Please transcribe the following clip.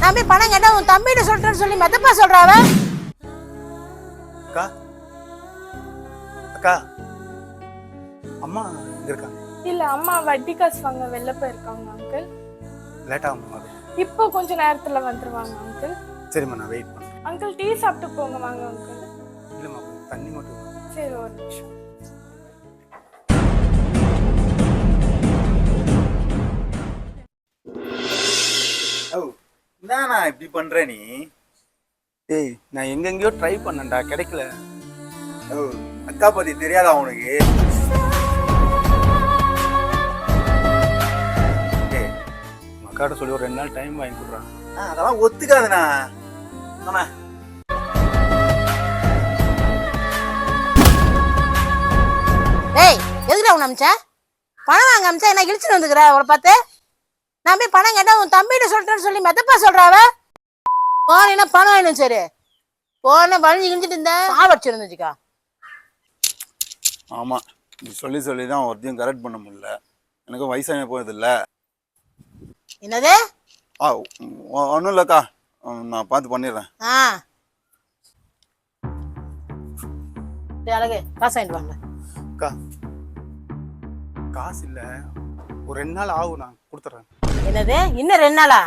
நான் போய் பணம் கேட்டா உன் தம்பிகிட்ட சொல்றேன்னு சொல்லி மெத்தப்பா சொல்றாவ. அக்கா அக்கா அம்மா எங்க இருக்காங்க? இல்ல அம்மா வட்டி காசு வாங்க வெளில போயிருக்காங்க அங்கிள். லேட் ஆகுமா? இப்போ கொஞ்ச நேரத்துல வந்துருவாங்க அங்கிள். சரிம்மா நான் வெயிட் பண்றேன். அங்கிள் டீ சாப்பிட்டு போங்க வாங்க அங்கிள். இல்லம்மா தண்ணி மட்டும். சரி ஒரு நிமிஷம். என்னண்ணா இப்படி பண்ற நீ? ஏய் நான் எங்கெங்கயோ ட்ரை பண்ணேன்டா, கிடைக்கல. அக்கா பத்தி தெரியாதா உனக்கு? அக்காட்ட சொல்லி ஒரு 2 நாள் டைம் வாங்கி கொடுறான். அதெல்லாம் ஒத்துக்காதுண்ணா. ஏய் எதுக்குடா உன்னை அமிச்சா? பணம் வாங்க அமிச்சா என்ன இழிச்சுட்டு வந்துக்கிற அவளை பார்த்து? நான் போய் பணம் கேட்டா உன் தம்பிகிட்ட சொல்றேன்னு சொல்லி மெத்தப்பா சொல்றாவ. போனா பணம் வேணும். சரி போன வளைஞ்சு கிழிஞ்சிட்டு இருந்தேன் சாவடிச்சிருந்துச்சுக்கா. ஆமா நீ சொல்லி சொல்லி தான் ஒருத்தையும் கரெக்ட் பண்ண முடியல. எனக்கும் வயசான போகுது இல்லை. என்னது? ஒன்றும் இல்லைக்கா, நான் பார்த்து பண்ணிடுறேன். அழகு காசு வாங்கிட்டு வாங்க. அக்கா காசு இல்லை, ஒரு 2 நாள் ஆகும், நான் கொடுத்துட்றேன். என்னது இன்னும் 2 நாளா?